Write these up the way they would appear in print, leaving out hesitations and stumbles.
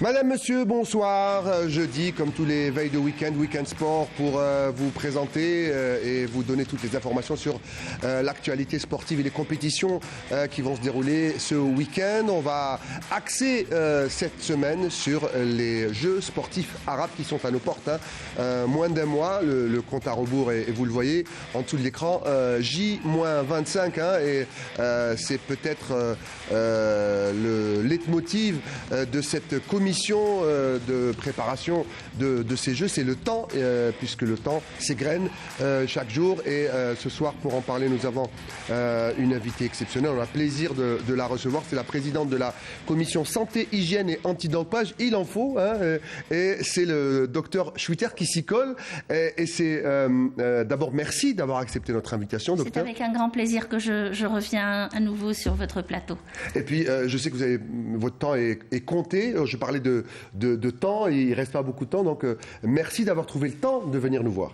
Madame, monsieur, bonsoir. Jeudi, comme tous les veilles de week-end, Week-end Sport, pour vous présenter et vous donner toutes les informations sur l'actualité sportive et les compétitions qui vont se dérouler ce week-end. On va axer cette semaine sur les Jeux sportifs arabes qui sont à nos portes. Moins d'un mois, le compte à rebours, et vous le voyez en dessous de l'écran, J-25. Et c'est peut-être le leitmotiv de cette commission de préparation de ces Jeux. C'est le temps, puisque le temps s'égrène chaque jour. Et ce soir, pour en parler, nous avons une invitée exceptionnelle. On a le plaisir de la recevoir. C'est la présidente de la commission santé, hygiène et antidopage. Il en faut. Et c'est le docteur Schwitter qui s'y colle. Et c'est d'abord merci d'avoir accepté notre invitation, docteur. C'est avec un grand plaisir que je reviens à nouveau sur votre plateau. Et puis, je sais que votre temps est compté. Je parlais de temps, et il ne reste pas beaucoup de temps. Donc, merci d'avoir trouvé le temps de venir nous voir.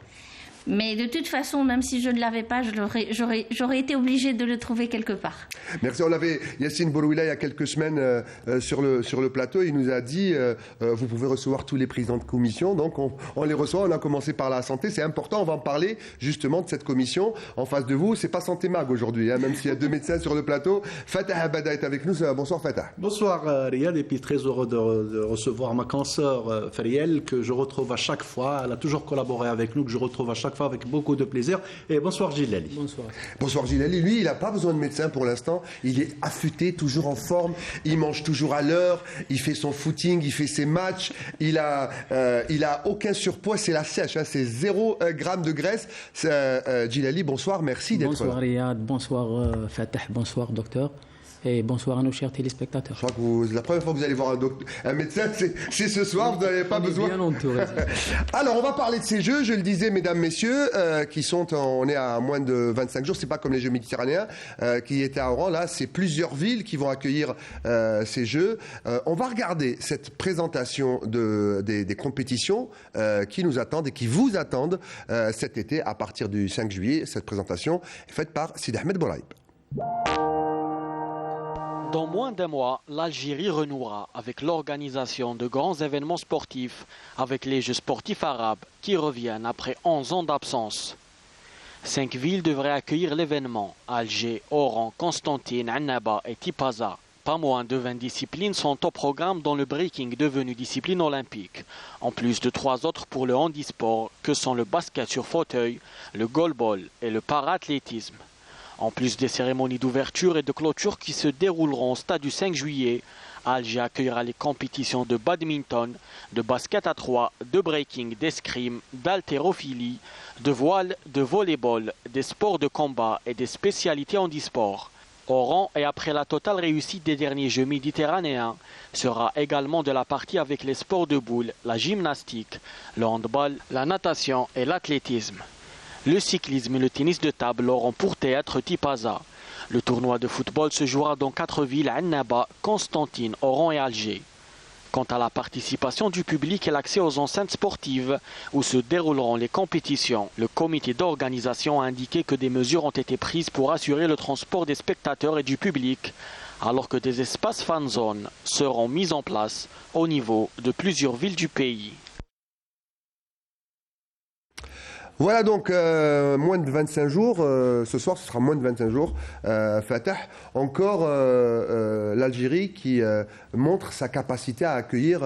Mais de toute façon, même si je ne l'avais pas, j'aurais été obligée de le trouver quelque part. Merci. On avait Yassine Borouila il y a quelques semaines sur le plateau. Il nous a dit vous pouvez recevoir tous les présidents de commission. Donc on les reçoit. On a commencé par la santé. C'est important. On va en parler justement de cette commission. En face de vous, c'est pas Santé Mag aujourd'hui, même s'il y a deux médecins sur le plateau. Fatah Abada est avec nous. Bonsoir Fatah. Bonsoir Riyad, et puis très heureux de recevoir ma consoeur Fariel, que je retrouve à chaque fois. Elle a toujours collaboré avec nous, que je retrouve à chaque fois avec beaucoup de plaisir. Et bonsoir Gilali. Bonsoir. Bonsoir Gilali. Lui, il n'a pas besoin de médecin pour l'instant. Il est affûté, toujours en forme. Il mange toujours à l'heure. Il fait son footing, il fait ses matchs. Il a aucun surpoids. C'est la sèche. C'est 0 g de graisse. Gilali, bonsoir. Merci d'être là. Bonsoir Riyad. Bonsoir Fatah. Bonsoir docteur. Et bonsoir à nos chers téléspectateurs. Je crois que la première fois que vous allez voir un médecin, c'est ce soir, vous n'avez pas besoin. Bien entouré. Alors, on va parler de ces Jeux, je le disais, mesdames, messieurs, on est à moins de 25 jours, c'est pas comme les Jeux méditerranéens qui étaient à Oran, là, c'est plusieurs villes qui vont accueillir ces Jeux. On va regarder cette présentation des compétitions qui nous attendent et qui vous attendent cet été à partir du 5 juillet. Cette présentation est faite par Sidi Ahmed Bouraïb. Dans moins d'un mois, l'Algérie renouera avec l'organisation de grands événements sportifs, avec les Jeux sportifs arabes qui reviennent après 11 ans d'absence. 5 villes devraient accueillir l'événement: Alger, Oran, Constantine, Annaba et Tipaza. Pas moins de 20 disciplines sont au programme dans le breaking, devenu discipline olympique, en plus de 3 autres pour le handisport que sont le basket sur fauteuil, le goalball et le para-athlétisme. En plus des cérémonies d'ouverture et de clôture qui se dérouleront au stade du 5 juillet, Alger accueillera les compétitions de badminton, de basket à 3, de breaking, d'escrime, d'haltérophilie, de voile, de volleyball, des sports de combat et des spécialités handisport. Oran, et après la totale réussite des derniers Jeux méditerranéens, sera également de la partie avec les sports de boule, la gymnastique, le handball, la natation et l'athlétisme. Le cyclisme et le tennis de table auront pour théâtre Tipaza. Le tournoi de football se jouera dans 4 villes: Annaba, Constantine, Oran et Alger. Quant à la participation du public et l'accès aux enceintes sportives où se dérouleront les compétitions, le comité d'organisation a indiqué que des mesures ont été prises pour assurer le transport des spectateurs et du public, alors que des espaces fan zone seront mis en place au niveau de plusieurs villes du pays. Voilà donc moins de 25 jours, ce soir ce sera moins de 25 jours, Fatah, encore l'Algérie qui montre sa capacité à accueillir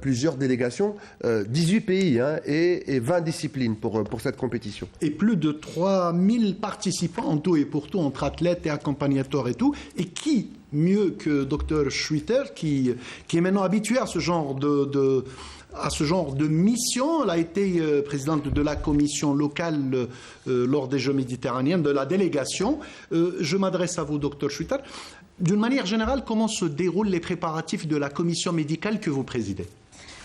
plusieurs délégations, 18 pays et 20 disciplines pour cette compétition. Et plus de 3000 participants en tout et pour tout, entre athlètes et accompagnateurs et tout, et qui mieux que Dr Schwitter qui est maintenant habitué à ce genre de mission. Elle a été présidente de la commission locale lors des Jeux méditerranéens, de la délégation. Je m'adresse à vous, Dr Schwitter. D'une manière générale, comment se déroulent les préparatifs de la commission médicale que vous présidez?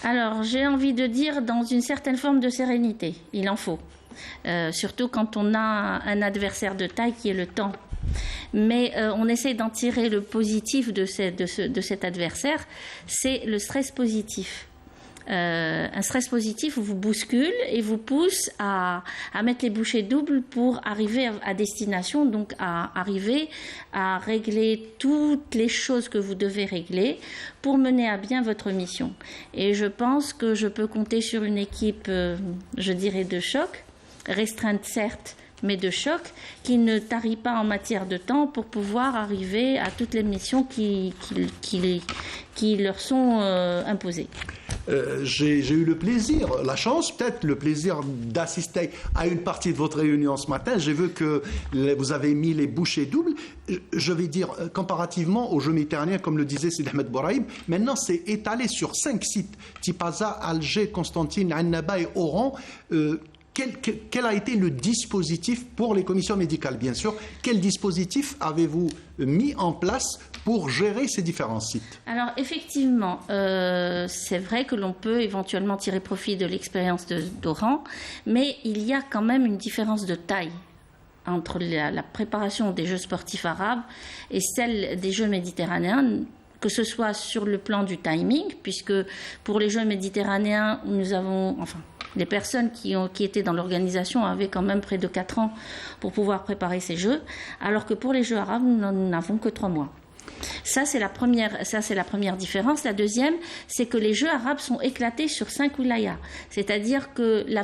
Alors, j'ai envie de dire dans une certaine forme de sérénité. Il en faut. Surtout quand on a un adversaire de taille qui est le temps. Mais on essaie d'en tirer le positif de cet adversaire, c'est le stress positif. Un stress positif vous bouscule et vous pousse à mettre les bouchées doubles pour arriver à destination, donc à arriver à régler toutes les choses que vous devez régler pour mener à bien votre mission. Et je pense que je peux compter sur une équipe, je dirais, de choc, restreinte certes, mais de choc, qui ne tarit pas en matière de temps pour pouvoir arriver à toutes les missions qui leur sont imposées. J'ai eu le plaisir, la chance, peut-être le plaisir d'assister à une partie de votre réunion ce matin. J'ai vu que vous avez mis les bouchées doubles. Je vais dire, comparativement aux Jeux méditerranéens, comme le disait Sidi Ahmed Bouraïb, maintenant c'est étalé sur 5 sites, Tipaza, Alger, Constantine, Annaba et Oran. Quel a été le dispositif pour les commissions médicales, bien sûr? Quel dispositif avez-vous mis en place pour gérer ces différents sites? Alors effectivement, c'est vrai que l'on peut éventuellement tirer profit de l'expérience d'Oran, mais il y a quand même une différence de taille entre la préparation des Jeux sportifs arabes et celle des Jeux méditerranéens, que ce soit sur le plan du timing, puisque pour les Jeux méditerranéens, nous avons... les personnes qui étaient dans l'organisation avaient quand même près de 4 ans pour pouvoir préparer ces Jeux, alors que pour les Jeux arabes, nous n'avons que 3 mois. Ça, c'est la première différence. La deuxième, c'est que les Jeux arabes sont éclatés sur 5 wilayas. C'est-à-dire que la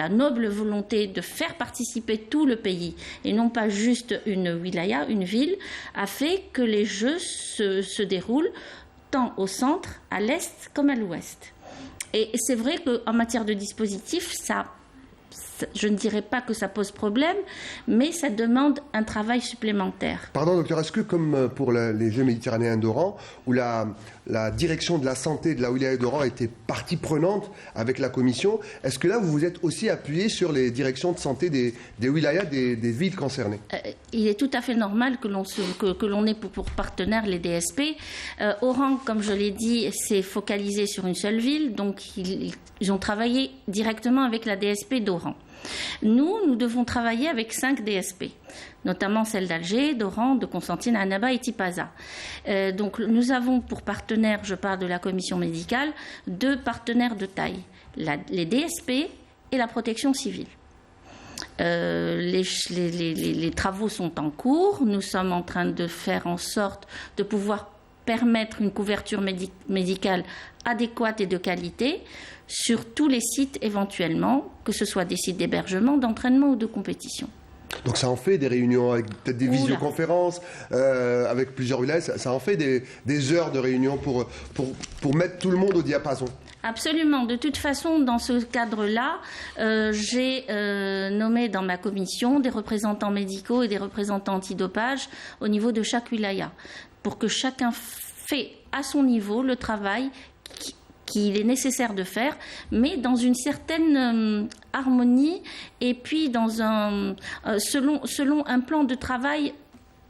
noble volonté de faire participer tout le pays, et non pas juste une wilaya, une ville, a fait que les Jeux se déroulent tant au centre, à l'est comme à l'ouest. Et c'est vrai qu'en matière de dispositif, je ne dirais pas que ça pose problème, mais ça demande un travail supplémentaire. Pardon, docteur, est-ce que comme pour les Jeux méditerranéens d'Oran, où la direction de la santé de la wilaya d'Oran était partie prenante avec la commission, est-ce que là, vous vous êtes aussi appuyé sur les directions de santé des wilayas, des villes concernées? Il est tout à fait normal que l'on ait pour partenaires les DSP. Oran, comme je l'ai dit, s'est focalisé sur une seule ville, donc ils ont travaillé directement avec la DSP d'Oran. Nous devons travailler avec 5 DSP, notamment celles d'Alger, d'Oran, de Constantine, Annaba et Tipaza. Donc nous avons pour partenaires, je parle de la commission médicale, 2 partenaires de taille, les DSP et la protection civile. Les travaux sont en cours, nous sommes en train de faire en sorte de pouvoir permettre une couverture médicale adéquate et de qualité sur tous les sites éventuellement, que ce soit des sites d'hébergement, d'entraînement ou de compétition. Donc ça en fait des réunions avec peut-être des visioconférences avec plusieurs wilayas, ça en fait des heures de réunion pour mettre tout le monde au diapason. Absolument. De toute façon, dans ce cadre-là, j'ai nommé dans ma commission des représentants médicaux et des représentants antidopage au niveau de chaque wilaya, pour que chacun fait à son niveau le travail qu'il est nécessaire de faire, mais dans une certaine harmonie et puis selon un plan de travail,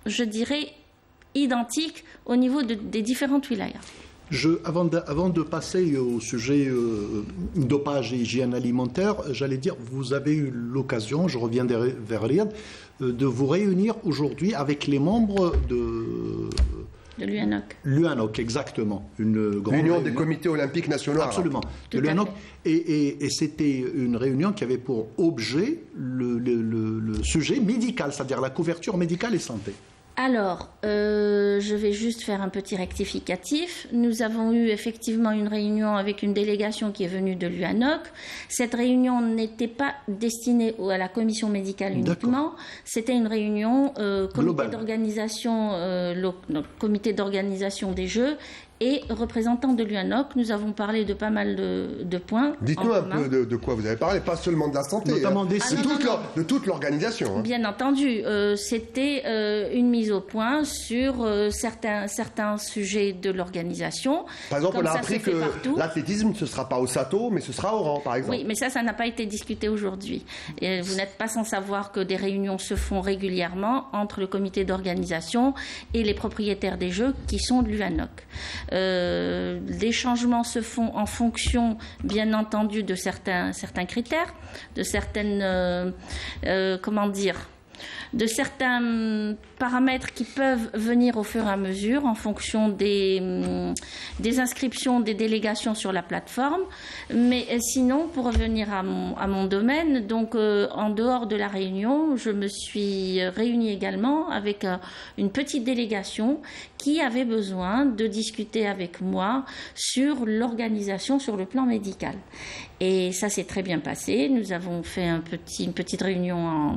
je dirais, identique au niveau des différentes wilayas. Avant de passer au sujet dopage et hygiène alimentaire, j'allais dire, vous avez eu l'occasion, je reviens vers Riyad, de vous réunir aujourd'hui avec les membres de l'UANOC. L'UANOC, exactement. Une grande réunion des comités olympiques nationaux. Absolument. De l'UANOC. Et c'était une réunion qui avait pour objet le sujet médical, c'est-à-dire la couverture médicale et santé. Alors, je vais juste faire un petit rectificatif. Nous avons eu effectivement une réunion avec une délégation qui est venue de l'UANOC. Cette réunion n'était pas destinée à la commission médicale uniquement. C'était une réunion comité d'organisation des Jeux et représentants de l'UANOC. Nous avons parlé de pas mal de points. Dites-nous un peu de quoi vous avez parlé, pas seulement de la santé, notamment de toute l'organisation. Bien entendu, c'était une mise au point sur certains sujets de l'organisation. Par exemple, on a appris que l'athlétisme, ce ne sera pas au Sato, mais ce sera au Oran, par exemple. Oui, mais ça n'a pas été discuté aujourd'hui. Et vous n'êtes pas sans savoir que des réunions se font régulièrement entre le comité d'organisation et les propriétaires des Jeux qui sont de l'UANOC. Les changements se font en fonction, bien entendu, de certains critères, de certaines, de certains paramètres qui peuvent venir au fur et à mesure en fonction des inscriptions des délégations sur la plateforme. Mais sinon, pour revenir à mon domaine, donc en dehors de la réunion, je me suis réunie également avec une petite délégation qui avait besoin de discuter avec moi sur l'organisation sur le plan médical. Et ça s'est très bien passé. Nous avons fait une petite réunion en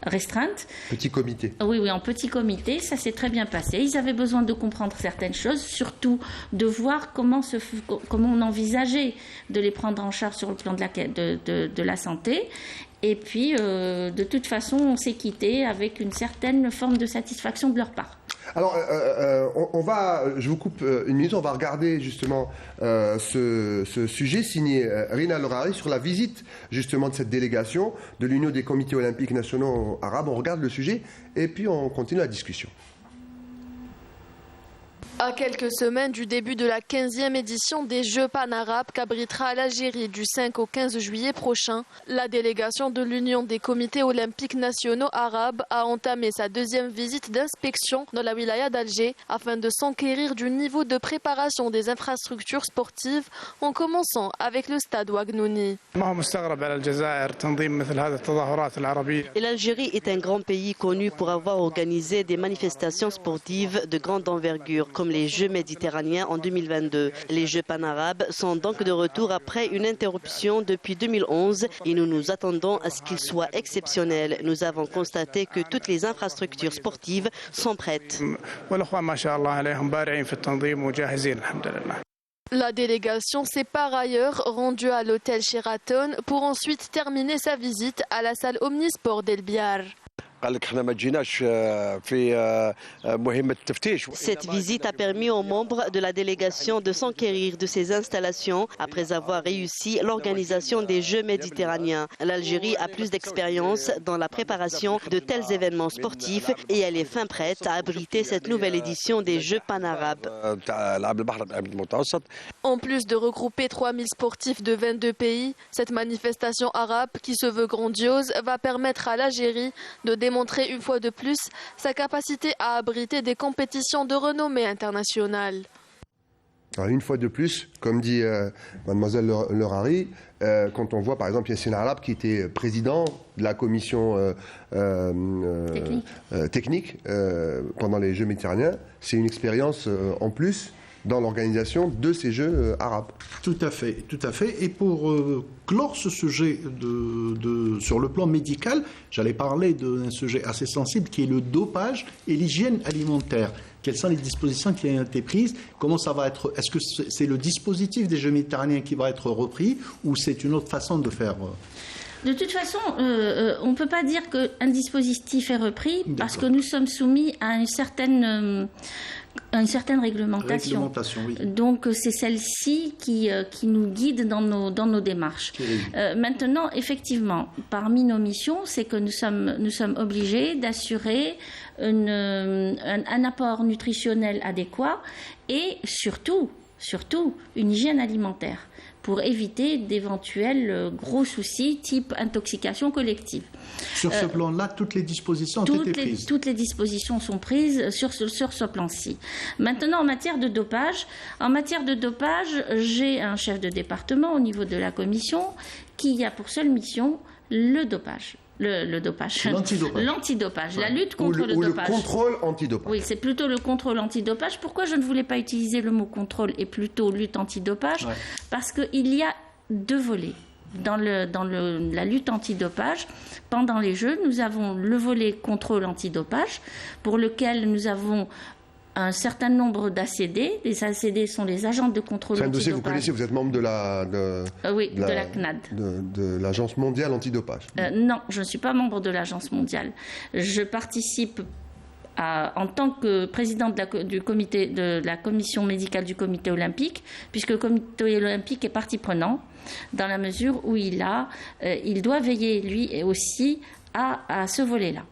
restreinte. Petit comité. Oui, en petit comité. Ça s'est très bien passé. Ils avaient besoin de comprendre certaines choses, surtout de voir comment on envisageait de les prendre en charge sur le plan de la santé. Et puis, de toute façon, on s'est quitté avec une certaine forme de satisfaction de leur part. Alors, je vous coupe une minute, on va regarder justement ce sujet signé Rina Lorari sur la visite justement de cette délégation de l'Union des comités olympiques nationaux arabes. On regarde le sujet et puis on continue la discussion. À quelques semaines du début de la 15e édition des Jeux pan-arabes qu'abritera l'Algérie du 5 au 15 juillet prochain, la délégation de l'Union des comités olympiques nationaux arabes a entamé sa deuxième visite d'inspection dans la wilaya d'Alger afin de s'enquérir du niveau de préparation des infrastructures sportives en commençant avec le stade Ouagnouni. Et l'Algérie est un grand pays connu pour avoir organisé des manifestations sportives de grande envergure comme les Jeux méditerranéens en 2022. Les Jeux pan-arabes sont donc de retour après une interruption depuis 2011 et nous nous attendons à ce qu'ils soient exceptionnels. Nous avons constaté que toutes les infrastructures sportives sont prêtes. La délégation s'est par ailleurs rendue à l'hôtel Sheraton pour ensuite terminer sa visite à la salle Omnisport d'El Biar. Cette visite a permis aux membres de la délégation de s'enquérir de ces installations après avoir réussi l'organisation des Jeux méditerranéens. L'Algérie a plus d'expérience dans la préparation de tels événements sportifs et elle est fin prête à abriter cette nouvelle édition des Jeux pan-arabes. En plus de regrouper 3000 sportifs de 22 pays, cette manifestation arabe qui se veut grandiose va permettre à l'Algérie de démontrer une fois de plus sa capacité à abriter des compétitions de renommée internationale. Alors, une fois de plus, comme dit mademoiselle Lorari, quand on voit par exemple Yassine Arab qui était président de la commission technique pendant les Jeux méditerranéens, c'est une expérience en plus dans l'organisation de ces Jeux arabes. Tout à fait, tout à fait. Et pour clore ce sujet sur le plan médical, j'allais parler d'un sujet assez sensible qui est le dopage et l'hygiène alimentaire. Quelles sont les dispositions qui ont été prises? Comment ça va être? Est-ce que c'est le dispositif des Jeux méditerranéens qui va être repris ou c'est une autre façon de faire? De toute façon, on ne peut pas dire qu'un dispositif est repris parce que nous sommes soumis à une certaine réglementation. Oui. Donc c'est celle-ci qui nous guide dans nos démarches. Maintenant, effectivement, parmi nos missions, c'est que nous sommes obligés d'assurer un apport nutritionnel adéquat et surtout une hygiène alimentaire pour éviter d'éventuels gros soucis type intoxication collective. Sur ce plan-là, toutes les dispositions ont été prises. Toutes les dispositions sont prises sur ce plan-ci. Maintenant, en matière de dopage, j'ai un chef de département au niveau de la commission qui a pour seule mission le dopage. L'antidopage, la lutte contre le dopage. Ou le contrôle antidopage. Oui, c'est plutôt le contrôle antidopage. Pourquoi je ne voulais pas utiliser le mot contrôle et plutôt lutte antidopage? Parce qu'il y a deux volets. Dans la lutte antidopage, pendant les Jeux, nous avons le volet contrôle antidopage, pour lequel nous avons un certain nombre d'ACD. Les ACD sont les agents de contrôle antidopage. C'est un dossier que vous connaissez, vous êtes membre de la CNAD. De l'Agence mondiale antidopage. Non, je ne suis pas membre de l'Agence mondiale. Je participe en tant que présidente de la commission médicale du comité olympique, puisque le comité olympique est partie prenante, dans la mesure où il doit veiller, lui aussi, à ce volet-là.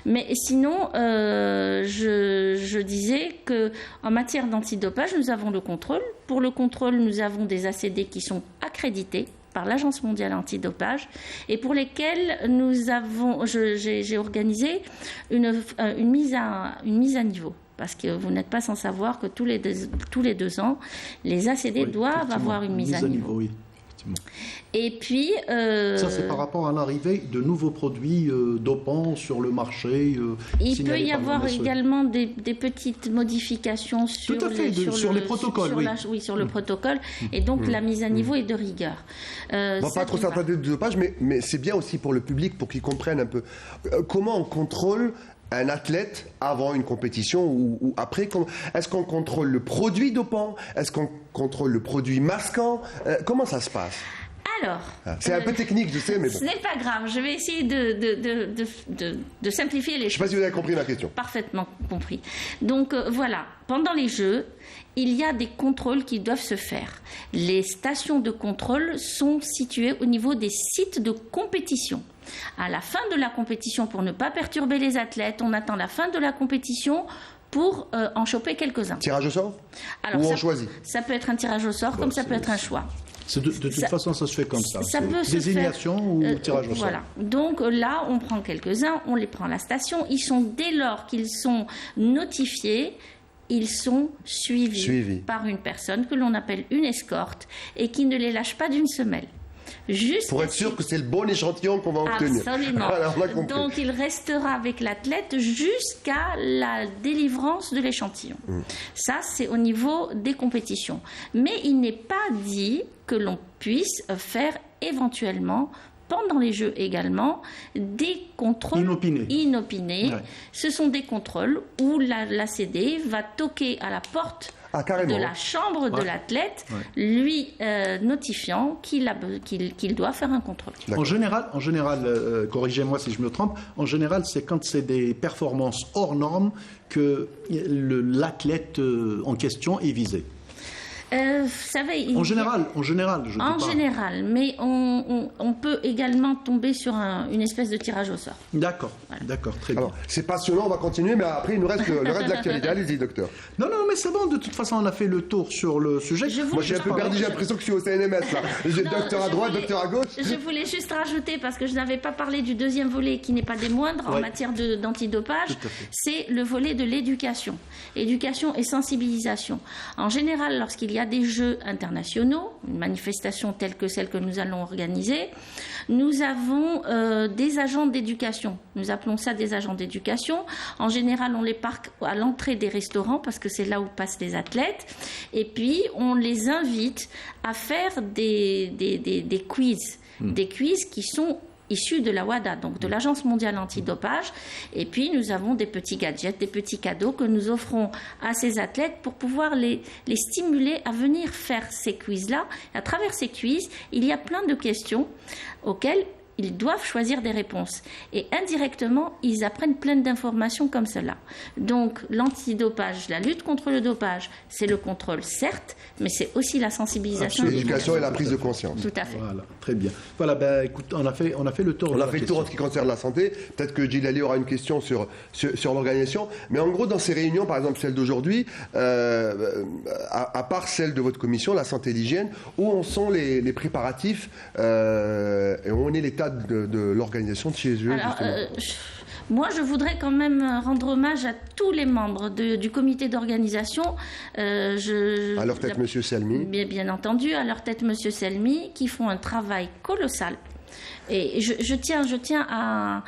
Mais sinon, je disais qu'en matière d'antidopage, nous avons le contrôle. Pour le contrôle, nous avons des ACD qui sont accrédités par l'Agence mondiale antidopage et pour lesquels j'ai organisé une mise à niveau. Parce que vous n'êtes pas sans savoir que tous les 2 ans, les ACD doivent avoir une mise à niveau. Oui. Et puis... Ça, c'est par rapport à l'arrivée de nouveaux produits dopants sur le marché. Il peut y avoir également des petites modifications sur les protocoles. Sur le protocole. Et donc, la mise à niveau est de rigueur. On va pas trop s'attarder de dopage, mais c'est bien aussi pour le public, pour qu'ils comprennent un peu comment on contrôle un athlète avant une compétition ou après. Est-ce qu'on contrôle le produit dopant? Est-ce qu'on contrôle le produit masquant? Comment ça se passe? Alors, c'est un peu technique, je sais, mais bon. Ce n'est pas grave. Je vais essayer de simplifier les choses. Je ne sais pas si vous avez compris ma question. Parfaitement compris. Donc voilà, pendant les Jeux, il y a des contrôles qui doivent se faire. Les stations de contrôle sont situées au niveau des sites de compétition. À la fin de la compétition, pour ne pas perturber les athlètes, on attend la fin de la compétition pour en choper quelques-uns. Tirage au sort? Alors, ou on choisit? Ça peut être un tirage au sort, comme ça peut être un choix. De toute façon, ça se fait comme ça. Ça peut désignation se faire, ou tirage au sort. Voilà. Donc là, on prend quelques-uns, on les prend à la station. Ils sont, dès lors qu'ils sont notifiés, ils sont suivis par une personne que l'on appelle une escorte et qui ne les lâche pas d'une semelle. Pour être sûr que c'est le bon échantillon qu'on va obtenir. Absolument. Voilà, on a compris. Donc il restera avec l'athlète jusqu'à la délivrance de l'échantillon. Ça, c'est au niveau des compétitions. Mais il n'est pas dit que l'on puisse faire éventuellement, pendant les Jeux également, des contrôles inopinés. Ouais. Ce sont des contrôles où l'ACD va toquer à la porte de la chambre de l'athlète, lui notifiant qu'il doit faire un contrôle. En général, corrigez-moi si je me trompe, en général, c'est quand c'est des performances hors normes que l'athlète en question est visé. Vous savez, en général, mais on peut également tomber sur une espèce de tirage au sort. D'accord, très bien. Alors, c'est passionnant, on va continuer, mais après il nous reste le reste de l'actualité. Allez-y, docteur. Non, mais c'est bon, de toute façon, on a fait le tour sur le sujet. Moi, je suis un peu perdu, j'ai l'impression que je suis au CNMS, là. J'ai docteur à droite, docteur à gauche. Je voulais juste rajouter, parce que je n'avais pas parlé du deuxième volet, qui n'est pas des moindres en matière d'antidopage, c'est le volet de l'éducation. Éducation et sensibilisation. En général, lorsqu'il y a des Jeux internationaux, une manifestation telle que celle que nous allons organiser, nous avons des agents d'éducation. Nous appelons ça des agents d'éducation. En général, on les parque à l'entrée des restaurants parce que c'est là où passent les athlètes. Et puis, on les invite à faire des quiz. Des quiz qui sont issus de la WADA, donc de l'Agence mondiale antidopage. Et puis, nous avons des petits gadgets, des petits cadeaux que nous offrons à ces athlètes pour pouvoir les stimuler à venir faire ces quiz-là. À travers ces quiz, il y a plein de questions auxquelles ils doivent choisir des réponses. Et indirectement, ils apprennent plein d'informations comme cela. Donc, l'antidopage, la lutte contre le dopage, c'est le contrôle, certes, mais c'est aussi la sensibilisation. L'éducation et la prise de conscience. Tout à fait. Voilà, très bien. Voilà, écoute, on a fait le tour. On a fait le tour en ce qui concerne la santé. Peut-être que Djilali aura une question sur l'organisation. Mais en gros, dans ces réunions, par exemple celle d'aujourd'hui, à part celle de votre commission, la santé et l'hygiène, où en sont les préparatifs et où en est l'état de l'organisation de chez eux? Moi, je voudrais quand même rendre hommage à tous les membres du comité d'organisation. À leur tête, M. Selmi. Bien entendu, à leur tête, M. Selmi, qui font un travail colossal. Et je tiens à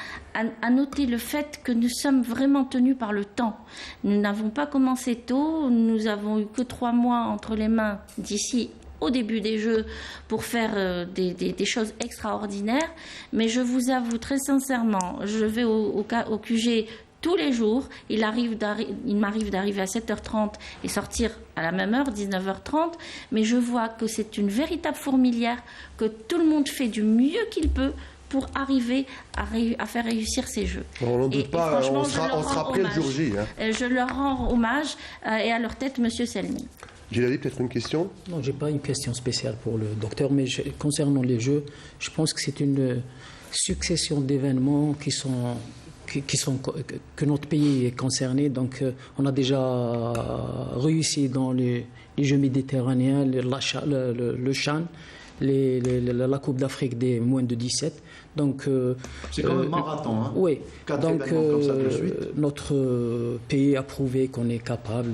noter le fait que nous sommes vraiment tenus par le temps. Nous n'avons pas commencé tôt, nous avons eu que 3 mois entre les mains d'ici au début des Jeux pour faire des choses extraordinaires. Mais je vous avoue très sincèrement, je vais au QG tous les jours. Il m'arrive d'arriver à 7h30 et sortir à la même heure, 19h30. Mais je vois que c'est une véritable fourmilière, que tout le monde fait du mieux qu'il peut pour arriver à faire réussir ces Jeux. On n'en doute pas, on sera prêt le jour J. Je leur rends hommage et à leur tête, M. Selmi. Djilali, peut-être une question? Non, je n'ai pas une question spéciale pour le docteur, mais concernant les Jeux, je pense que c'est une succession d'événements que notre pays est concerné. Donc, on a déjà réussi dans les Jeux méditerranéens, le Chan, la Coupe d'Afrique des moins de 17. Donc, c'est comme un marathon. Hein. Oui. 4 donc, événements comme ça de suite. Notre pays a prouvé qu'on est capable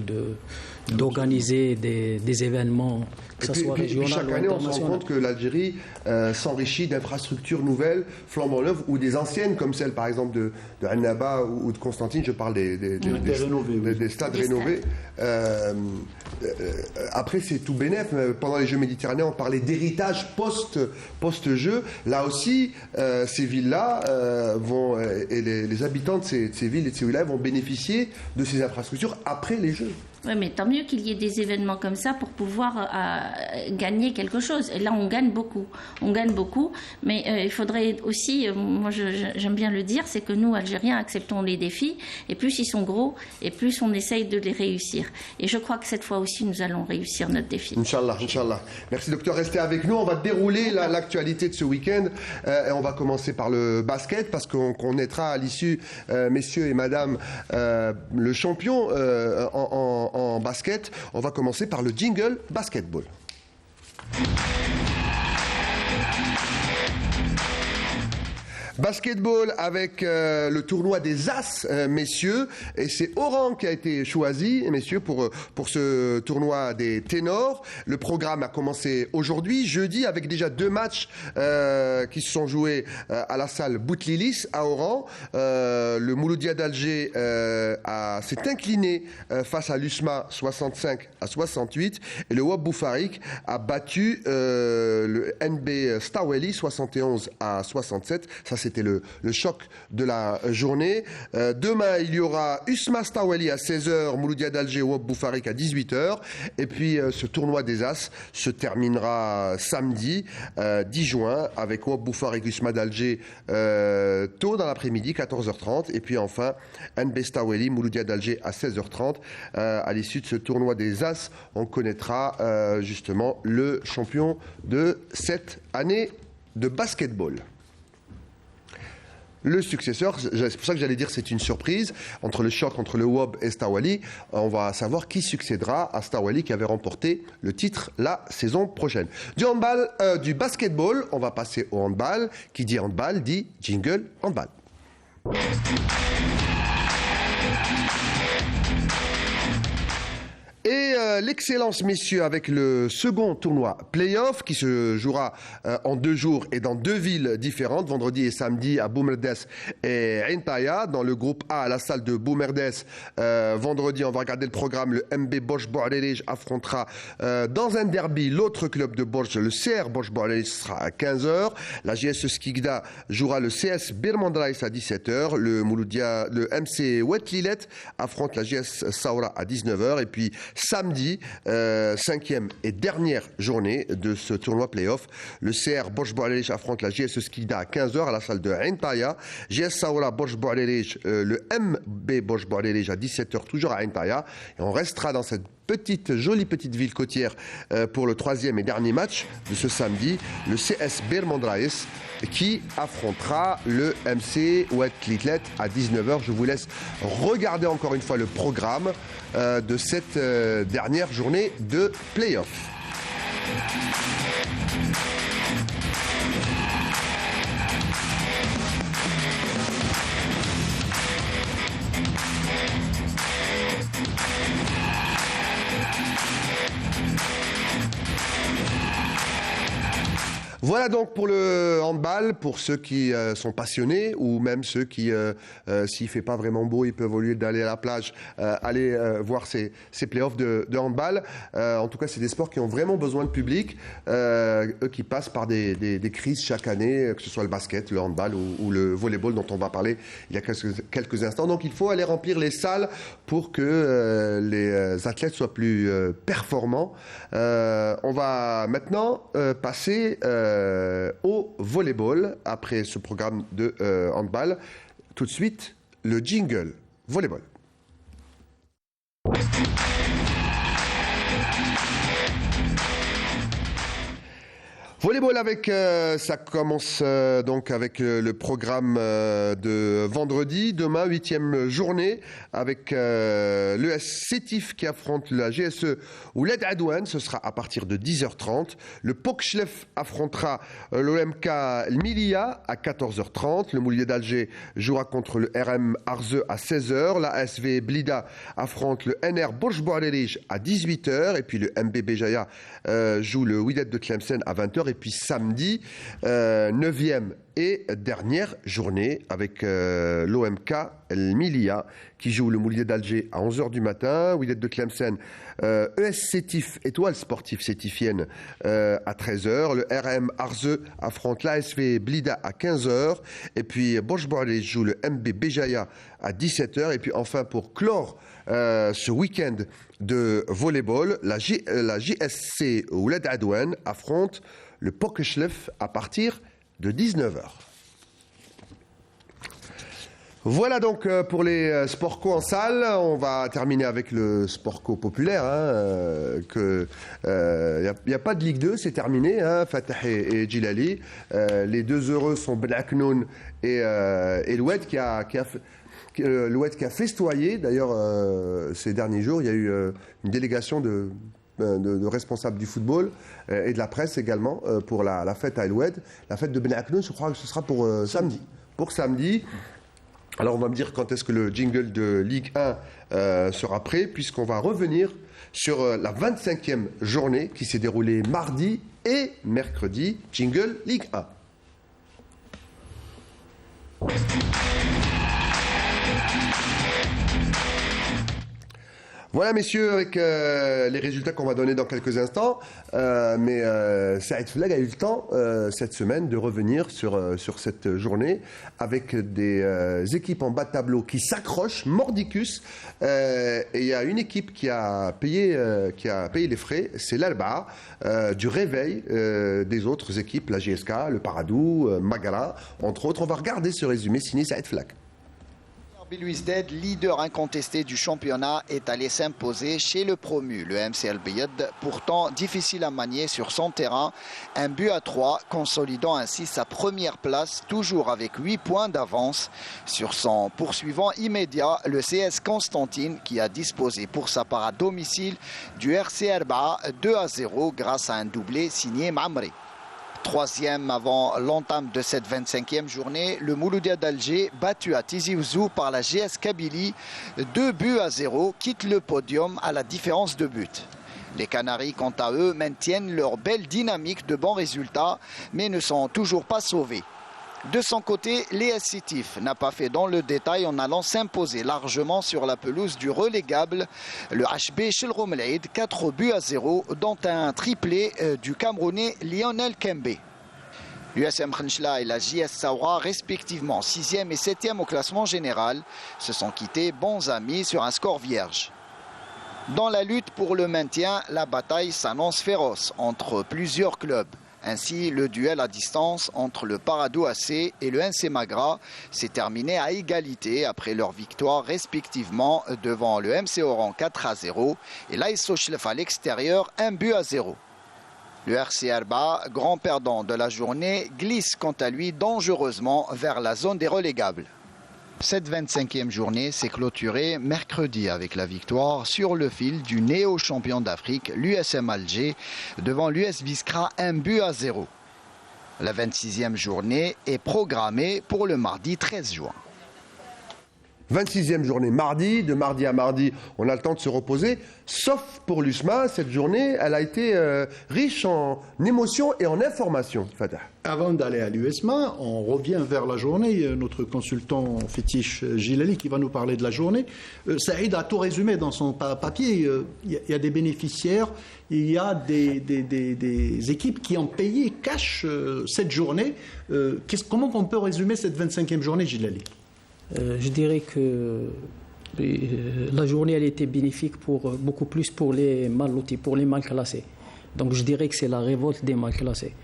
d'organiser des événements, que ce soit régional ou chaque année, on se rend compte que l'Algérie s'enrichit d'infrastructures nouvelles, flambant neuves, ou des anciennes, comme celle par exemple de Annaba ou de Constantine. Je parle des stades rénovés. Après, c'est tout bénef. Pendant les Jeux méditerranéens, on parlait d'héritage post-jeu. Là aussi, ces villes-là et les habitants de ces villes et de ces villages vont bénéficier de ces infrastructures après les Jeux. Oui, mais tant mieux qu'il y ait des événements comme ça pour pouvoir gagner quelque chose. Et là, on gagne beaucoup. Mais il faudrait aussi, moi j'aime bien le dire, c'est que nous, Algériens, acceptons les défis. Et plus ils sont gros, et plus on essaye de les réussir. Et je crois que cette fois aussi, nous allons réussir notre défi. Inch'Allah. Merci, docteur. Restez avec nous. On va dérouler l'actualité de ce week-end. Et on va commencer par le basket, parce qu'on connaîtra à l'issue, messieurs et madame, le champion en basket. On va commencer par le jingle basketball. Basketball avec le tournoi des As, messieurs, et c'est Oran qui a été choisi, messieurs, pour ce tournoi des ténors. Le programme a commencé aujourd'hui, jeudi, avec déjà 2 matchs qui se sont joués à la salle Boutlilis à Oran. Le Mouloudia d'Alger s'est incliné face à l'USMA 65-68, et le Wahb Boufarik a battu le NB Staweli 71-67. Ça, c'était le choc de la journée. Demain, il y aura USMA Staweli à 16h, Mouloudia d'Alger, Wahb Boufarik à 18h. Et puis, ce tournoi des As se terminera samedi, 10 juin, avec Wahb Boufarik, USMA d'Alger, tôt dans l'après-midi, 14h30. Et puis enfin, NB Staweli, Mouloudia d'Alger à 16h30. À l'issue de ce tournoi des As, on connaîtra justement le champion de cette année de basketball. Le successeur, c'est pour ça que j'allais dire c'est une surprise, entre le choc entre le Wahb et Staweli, on va savoir qui succédera à Staweli qui avait remporté le titre la saison prochaine. Du basketball, on va passer au handball. Qui dit handball dit jingle handball. Et l'excellence, messieurs, avec le second tournoi play-off qui se jouera en 2 jours et dans 2 villes différentes, vendredi et samedi à Boumerdes et Ain Taïa. Dans le groupe A, à la salle de Boumerdes, vendredi, on va regarder le programme. Le MB Borj Bouarelij affrontera dans un derby l'autre club de Borj, le CR Borj Bouarelij, sera à 15h. La JS Skikda jouera le CS Birmandraïs à 17h. Le MC Wetlilet affronte la JS Saoura à 19h. Et puis samedi, 5e et dernière journée de ce tournoi play-off, le CR Borj Bouarelij affronte la JS Skikda à 15h à la salle de Ain Taïa. JS Saoura Borj Bouarelij, le MB Borj Bouarelij à 17h, toujours à Ain Taïa. Et on restera dans cette jolie petite ville côtière pour le 3e et dernier match de ce samedi, le CS Birmandraïs qui affrontera le MC Wetlilet à 19h. Je vous laisse regarder encore une fois le programme de cette dernière journée de play-off. Voilà donc pour le handball, pour ceux qui sont passionnés ou même ceux qui, s'il ne fait pas vraiment beau, ils peuvent au lieu d'aller à la plage, aller voir ces playoffs de handball. En tout cas, c'est des sports qui ont vraiment besoin de public, eux qui passent par des crises chaque année, que ce soit le basket, le handball ou le volleyball dont on va parler il y a quelques instants. Donc il faut aller remplir les salles pour que les athlètes soient plus performants. On va maintenant passer au volleyball après ce programme de handball. Tout de suite, le jingle volleyball. Volleyball avec, ça commence donc avec le programme de vendredi. Demain, 8e journée avec l'ES Sétif qui affronte la GSE Ouled Adouane. Ce sera à partir de 10h30. Le Pokchlef affrontera l'OMK Milia à 14h30. Le Moulier d'Alger jouera contre le RM Arze à 16h. La ASV Blida affronte le NR Bourj-Bourg-Lérige à 18h. Et puis le MB Béjaïa joue le Wydad de Tlemcen à 20h. Et puis samedi, 9e et dernière journée avec l'OMK El Milia qui joue le Moulier d'Alger à 11h du matin. Wydad de Tlemcen, ES Sétif, étoile sportive sétifienne à 13h. Le RM Arze affronte l'ASV Blida à 15h. Et puis Bourj-Bourg-Lérige joue le MB Béjaïa à 17h. Et puis enfin pour clore ce week-end de volleyball, la JSC Ouled Adouane affronte le Pokchlef à partir de 19h. Voilà donc pour les sport co en salle. On va terminer avec le sport co populaire. Il n'y a pas de Ligue 2, c'est terminé. Fatah et Djilali. Les deux heureux sont Ben Aknoun et l'Oued qui a festoyé. D'ailleurs, ces derniers jours, il y a eu une délégation de responsables du football et de la presse également pour la fête à El-Oued. La fête de Ben Aknoun, je crois que ce sera pour samedi. Pour samedi. Alors on va me dire quand est-ce que le jingle de Ligue 1 sera prêt, puisqu'on va revenir sur la 25e journée qui s'est déroulée mardi et mercredi. Jingle Ligue 1. Voilà, messieurs, avec les résultats qu'on va donner dans quelques instants. Mais Saïd Flag a eu le temps cette semaine de revenir sur cette journée avec des équipes en bas de tableau qui s'accrochent, mordicus. Et il y a une équipe qui a payé les frais, c'est l'Alba, du réveil des autres équipes, la GSK, le Paradou, Magara, entre autres. On va regarder ce résumé signé Saïd Flag. Belouizdad, leader incontesté du championnat, est allé s'imposer chez le promu, le MC El Biad, pourtant difficile à manier sur son terrain. 1-3, consolidant ainsi sa première place, toujours avec 8 points d'avance sur son poursuivant immédiat, le CS Constantine, qui a disposé pour sa part à domicile du RC Erba 2-0 grâce à un doublé signé Mamri. Troisième avant l'entame de cette 25e journée, le Mouloudia d'Alger, battu à Tizi Ouzou par la GS Kabylie, 2-0, quitte le podium à la différence de but. Les Canaries, quant à eux, maintiennent leur belle dynamique de bons résultats, mais ne sont toujours pas sauvés. De son côté, l'ES Sétif n'a pas fait dans le détail en allant s'imposer largement sur la pelouse du relégable, le HB Chelromleid, 4-0, dont un triplé du Camerounais Lionel Kembe. L'USM Khenchla et la JS Saoura, respectivement 6e et 7e au classement général, se sont quittés bons amis sur un score vierge. Dans la lutte pour le maintien, la bataille s'annonce féroce entre plusieurs clubs. Ainsi, le duel à distance entre le Paradou AC et le NC Magra s'est terminé à égalité après leur victoire respectivement devant le MC Oran 4-0 et l'AS Sochlef à l'extérieur 1-0. Le RC Erba, grand perdant de la journée, glisse quant à lui dangereusement vers la zone des relégables. Cette 25e journée s'est clôturée mercredi avec la victoire sur le fil du néo-champion d'Afrique, l'USM Alger, devant l'US Biskra 1-0. La 26e journée est programmée pour le mardi 13 juin. 26e journée mardi, de mardi à mardi, on a le temps de se reposer, sauf pour l'USMA, cette journée, elle a été riche en émotions et en informations, Fatah. Avant d'aller à l'USMA, on revient vers la journée. Notre consultant fétiche Gilali qui va nous parler de la journée. Saïd a tout résumé dans son papier. Il y a des bénéficiaires, il y a des équipes qui ont payé cash cette journée. Comment on peut résumer cette 25e journée, Gilali ? Je dirais que la journée elle était bénéfique beaucoup plus pour les mal lotis, pour les mal classés. Donc je dirais que c'est la révolte des mal classés.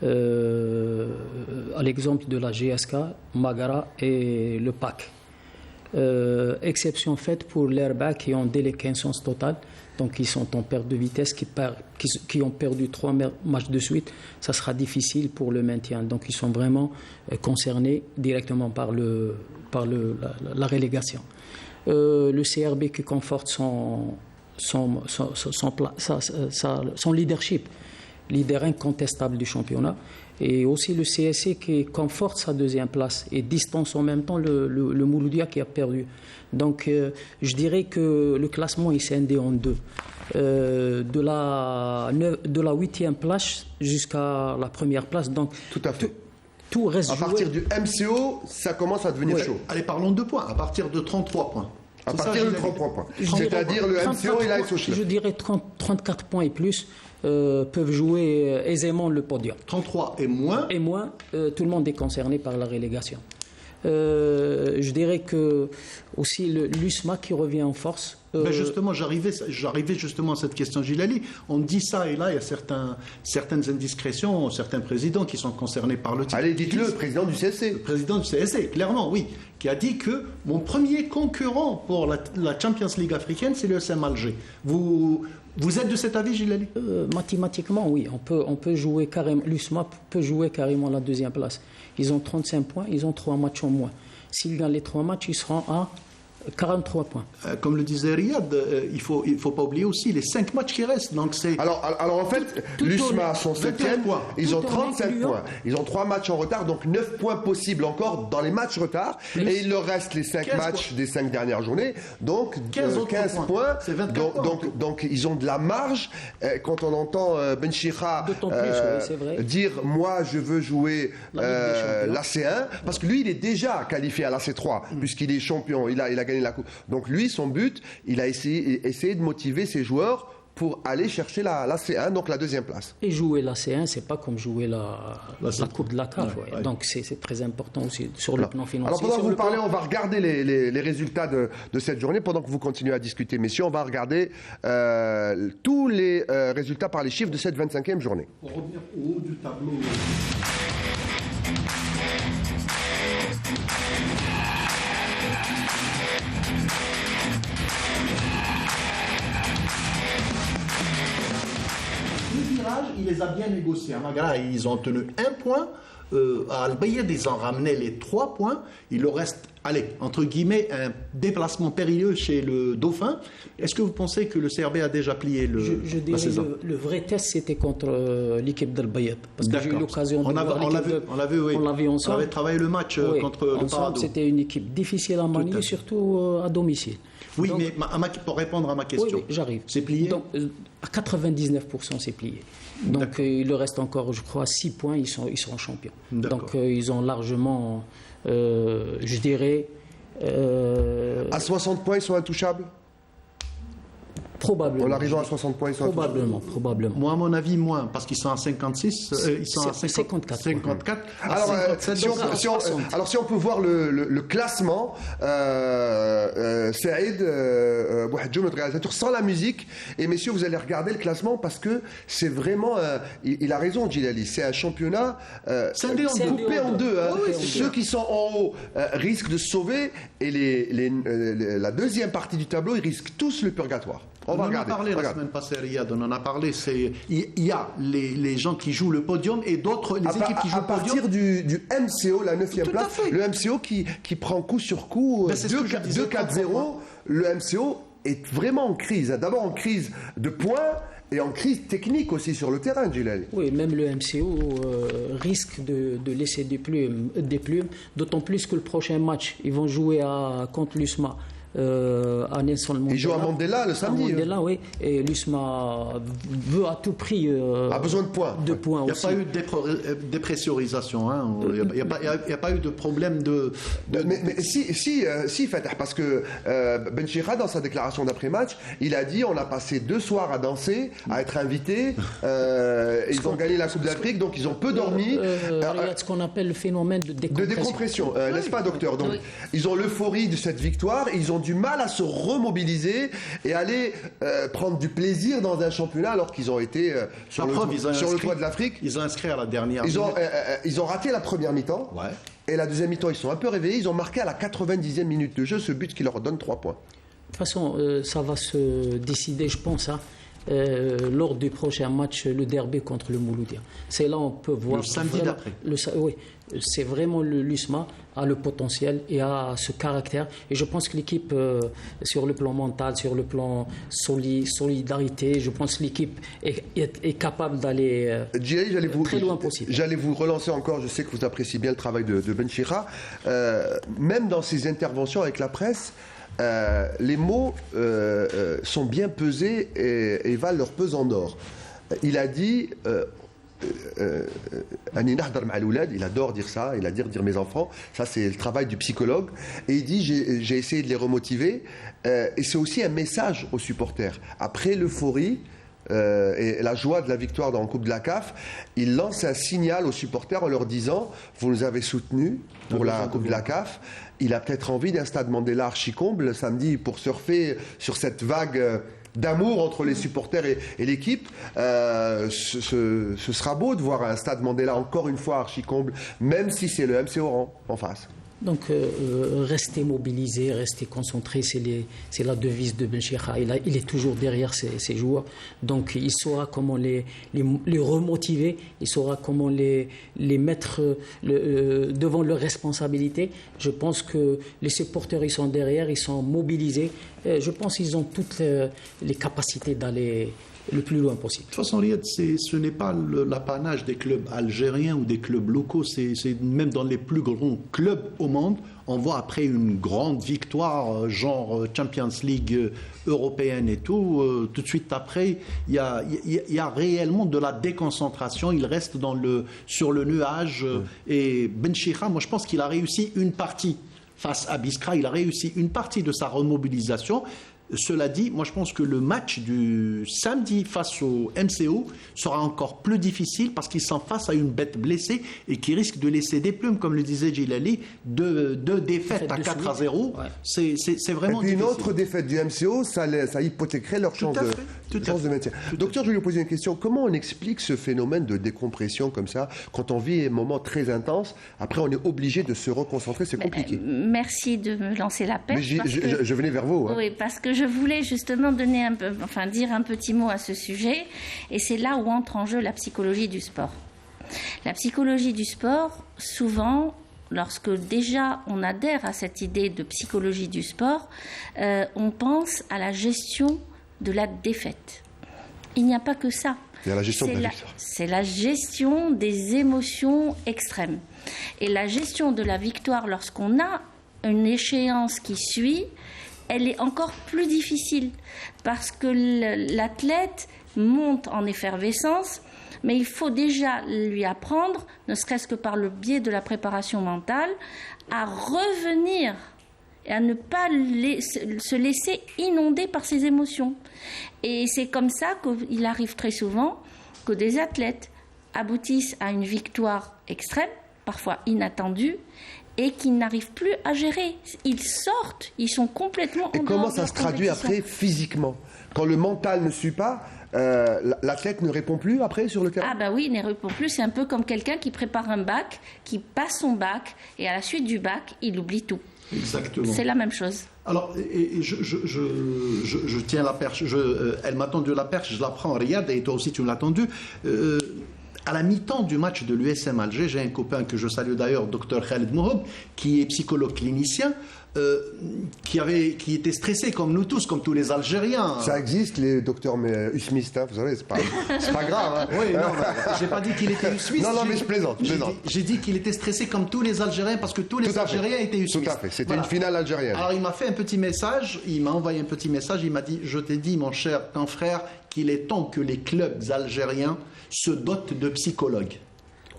À l'exemple de la GSK, Magara et le PAC. Exception faite pour l'Herba qui ont déliquescence totale. Donc ils sont en perte de vitesse, qui ont perdu 3 matchs de suite. Ça sera difficile pour le maintien. Donc ils sont vraiment concernés directement par la relégation. Le CRB qui conforte son leadership, leader incontestable du championnat, et aussi le CSC qui conforte sa deuxième place et distance en même temps le Mouloudia qui a perdu. Donc je dirais que le classement est scindé en deux. De la 8e place jusqu'à la première place. Donc, tout à fait. Tout reste à partir du MCO, ça commence à devenir chaud. Allez, parlons de points. À partir de 33 points. À partir de 33 points. C'est-à-dire le MCO et la SOC. Je dirais 34 points et plus peuvent jouer aisément le podium. 33 et moins. Et moins, tout le monde est concerné par la relégation. Je dirais que aussi l'USMA qui revient en force. Ben justement, j'arrivais justement à cette question, Gilali. On dit ça et là, il y a certaines indiscrétions, certains présidents qui sont concernés par le titre. Allez, dites-le, le président du CSC. Le président du CSC, clairement, oui, qui a dit que mon premier concurrent pour la Champions League africaine, c'est le SM Alger. Vous êtes de cet avis, Gilali? Mathématiquement, oui. On peut jouer carrément. L'USMA peut jouer carrément la deuxième place. Ils ont 35 points, ils ont 3 matchs en moins. S'ils gagnent les 3 matchs, ils seront à 43 points. Comme le disait Riyad, il faut pas oublier aussi les 5 matchs qui restent. Donc alors en fait, l'USMA sont 7e, ils ont 37 points. Ils ont 3 matchs en retard, donc 9 points possibles encore dans les matchs retard. Et il leur reste les 5 matchs des 5 dernières journées, donc 15 points. Donc ils ont de la marge. Quand on entend Benchira dire « moi je veux jouer la C1 », parce que lui il est déjà qualifié à la C3, puisqu'il est champion, il a gagné la coupe. Donc lui, son but, il a essayé de motiver ses joueurs pour aller chercher la C1, donc la deuxième place. Et jouer la C1, c'est pas comme jouer la Coupe de la CAF. Ouais. Donc c'est très important aussi sur le plan financier. Alors pendant que vous parlez, on va regarder les résultats de cette journée. Pendant que vous continuez à discuter, messieurs, on va regarder tous les résultats par les chiffres de cette 25e journée. Pour revenir au haut du tableau. Il les a bien négociés. À Magara, ils ont tenu 1 point. À Al-Bayed, ils ont ramené les 3 points. Il leur reste, entre guillemets, un déplacement périlleux chez le Dauphin. Est-ce que vous pensez que le CRB a déjà plié je dirais le vrai test, c'était contre l'équipe d'Al-Bayed. Parce que j'ai eu l'occasion de voir l'équipe. On l'a vu, oui. On l'a vu ensemble. On avait travaillé le match contre le Parado. C'était une équipe difficile à manier, surtout à domicile. Oui, donc, mais pour répondre à ma question. Oui, j'arrive. C'est plié? Donc, à 99%, c'est plié. Donc, il leur reste encore, je crois, 6 points, ils seront champions. Donc, ils ont largement, je dirais... à 60 points, ils sont intouchables? Probablement. En arrivant à 60 points, ils sont probablement. Moi, à mon avis, moins, parce qu'ils sont à 56. Ils sont à 54. Alors, si on peut voir le classement, Saïd, Bouhadjoum, notre réalisateur, sans la musique. Et messieurs, vous allez regarder le classement parce que c'est vraiment. Il a raison, Gilali. C'est un championnat coupé en deux. Ceux qui sont en haut risquent de se sauver et la deuxième partie du tableau, ils risquent tous le purgatoire. On en a parlé la semaine passée, Riyad, on en a parlé. Il y a les gens qui jouent le podium et d'autres, les équipes qui jouent le podium. À partir du MCO, la 9e place, le MCO qui prend coup sur coup, 2-4-0, le MCO est vraiment en crise. D'abord en crise de points et en crise technique aussi sur le terrain, Gilali. Oui, même le MCO risque de laisser des plumes, d'autant plus que le prochain match, ils vont jouer contre l'USMA. À Nelson Mandela. Il joue à Mandela le samedi. Mandela, oui. Et l'USMA veut à tout prix. A besoin de points. De points il n'y a pas eu de dépressurisation. Il n'y a pas eu de problème de. Mais si, Fatah, parce que Benchira, dans sa déclaration d'après-match, il a dit on a passé 2 soirs à danser, à être invités. Ils ont gagné la Coupe d'Afrique, donc ils ont peu dormi. Ce qu'on appelle le phénomène de décompression. N'est-ce pas, docteur? Donc, ils ont l'euphorie de cette victoire. Ils ont du mal à se remobiliser et aller prendre du plaisir dans un championnat alors qu'ils ont été sur le toit de l'Afrique. Ils ont inscrit à la dernière. Ils ont raté la première mi-temps. Ouais. Et la deuxième mi-temps, ils sont un peu réveillés. Ils ont marqué à la 90e minute de jeu ce but qui leur donne 3 points. toute façon, ça va se décider, je pense, lors du prochain match, le derby contre le Mouloudia. C'est là on peut voir... Le samedi d'après. Oui, c'est vraiment l'USMA a le potentiel et a ce caractère. Et je pense que l'équipe, sur le plan mental, sur le plan solidarité, je pense que l'équipe est capable d'aller très loin possible. J'allais vous relancer encore, je sais que vous appréciez bien le travail de Benchira. Même dans ses interventions avec la presse, les mots sont bien pesés et valent leur pesant d'or. Il a dit... il adore dire ça, il adore dire mes enfants, ça c'est le travail du psychologue, et il dit j'ai essayé de les remotiver, et c'est aussi un message aux supporters. Après l'euphorie et la joie de la victoire dans la Coupe de la CAF, il lance un signal aux supporters en leur disant vous nous avez soutenus pour la Coupe de la CAF, il a peut-être envie d'un stade Mandela archi-comble samedi pour surfer sur cette vague d'amour entre les supporters et l'équipe. Ce sera beau de voir un stade Mandela encore une fois archi-comble, même si c'est le MC Oran en face. Donc, rester mobilisé, rester concentré, c'est la devise de Benchira. Il est toujours derrière ses joueurs. Donc, il saura comment les remotiver, il saura comment les mettre devant leurs responsabilités. Je pense que les supporters, ils sont derrière, ils sont mobilisés. Je pense qu'ils ont toutes les capacités d'aller le plus loin possible. De toute façon, Riyad, ce n'est pas l'apanage des clubs algériens ou des clubs locaux, c'est même dans les plus grands clubs au monde, on voit après une grande victoire, genre Champions League européenne et tout, tout de suite après, il y a réellement de la déconcentration, il reste sur le nuage. Et Benchira, moi je pense qu'il a réussi une partie face à Biskra, il a réussi une partie de sa remobilisation. Cela dit, moi je pense que le match du samedi face au MCO sera encore plus difficile parce qu'ils sont face à une bête blessée et qui risque de laisser des plumes, comme le disait Djilali, deux défaites à 4-0. Ouais. C'est vraiment difficile. Une autre défaite du MCO, ça hypothéquerait leur chance de maintien. Docteur, je vais lui poser une question. Comment on explique ce phénomène de décompression comme ça, quand on vit un moment très intense, après on est obligé de se reconcentrer, c'est compliqué. Merci de me lancer la perche. Mais je venais vers vous. Hein. Oui, parce que je voulais justement dire un petit mot à ce sujet, et c'est là où entre en jeu la psychologie du sport. La psychologie du sport, souvent, lorsque déjà on adhère à cette idée de psychologie du sport, on pense à la gestion de la défaite. Il n'y a pas que ça. Il y a la gestion de la victoire. C'est la gestion des émotions extrêmes. Et la gestion de la victoire, lorsqu'on a une échéance qui suit, elle est encore plus difficile parce que l'athlète monte en effervescence, mais il faut déjà lui apprendre, ne serait-ce que par le biais de la préparation mentale, à revenir et à ne pas se laisser inonder par ses émotions. Et c'est comme ça qu'il arrive très souvent que des athlètes aboutissent à une victoire extrême, parfois inattendue, et qui n'arrivent plus à gérer. Ils sortent, ils sont complètement... Et comment ça se traduit après physiquement? Quand le mental ne suit pas, l'athlète ne répond plus après sur le terrain? Ah bah oui, il ne répond plus. C'est un peu comme quelqu'un qui prépare un bac, qui passe son bac, et à la suite du bac, il oublie tout. Exactement. C'est la même chose. Alors, je tiens la perche. Elle m'a tendu la perche, je la prends, Riyad, et toi aussi tu me l'as tendue. À la mi-temps du match de l'USM Alger, j'ai un copain que je salue d'ailleurs, Dr Khaled Mouhoub, qui est psychologue clinicien, qui était stressé comme nous tous, comme tous les Algériens. Ça existe, les docteurs usmistes, hein, vous savez, c'est pas grave. Hein. Oui, non, j'ai pas dit qu'il était usmiste. Non, mais je plaisante. J'ai dit qu'il était stressé comme tous les Algériens, parce que tous les Algériens étaient usmistes. Tout à fait, c'était une finale algérienne. Alors il m'a fait un petit message, il m'a envoyé un petit message, il m'a dit, je t'ai dit, mon cher frère, qu'il est temps que les clubs algériens se dotent de psychologues.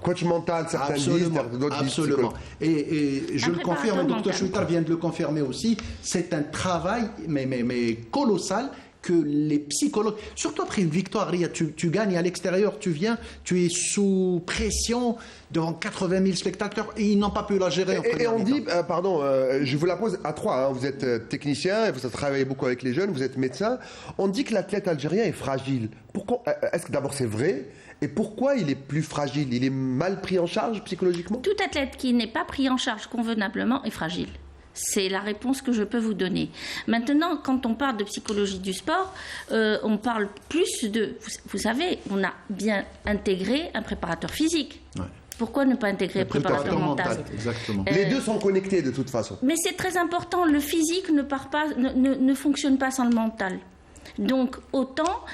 Coach mental, certains disent, d'autres disent absolument. Et je le confirme, le docteur Chouitard vient de le confirmer aussi, c'est un travail mais colossal que les psychologues, surtout après une victoire, tu gagnes à l'extérieur, tu viens, tu es sous pression devant 80 000 spectateurs et ils n'ont pas pu la gérer. Et on dit, je vous la pose à trois, hein, vous êtes technicien, vous travaillez beaucoup avec les jeunes, vous êtes médecin, on dit que l'athlète algérien est fragile. Pourquoi? Est-ce que d'abord c'est vrai? Et pourquoi il est plus fragile? Il est mal pris en charge psychologiquement? Tout athlète qui n'est pas pris en charge convenablement est fragile. C'est la réponse que je peux vous donner. Maintenant, quand on parle de psychologie du sport, on parle plus de... Vous savez, on a bien intégré un préparateur physique. Ouais. Pourquoi ne pas intégrer un préparateur mental? Exactement. Les deux sont connectés de toute façon. Mais c'est très important. Le physique ne fonctionne pas sans le mental. Donc, autant...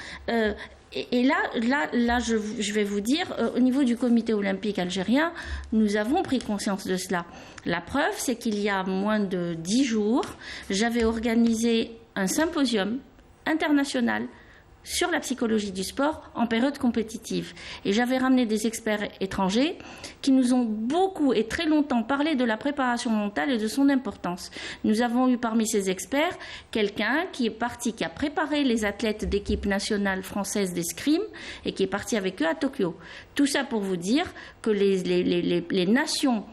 Et là, je vais vous dire, au niveau du comité olympique algérien, nous avons pris conscience de cela. La preuve, c'est qu'il y a moins de 10 jours, j'avais organisé un symposium international sur la psychologie du sport en période compétitive. Et j'avais ramené des experts étrangers qui nous ont beaucoup et très longtemps parlé de la préparation mentale et de son importance. Nous avons eu parmi ces experts quelqu'un qui a préparé les athlètes d'équipe nationale française d'escrime et qui est parti avec eux à Tokyo. Tout ça pour vous dire que les nations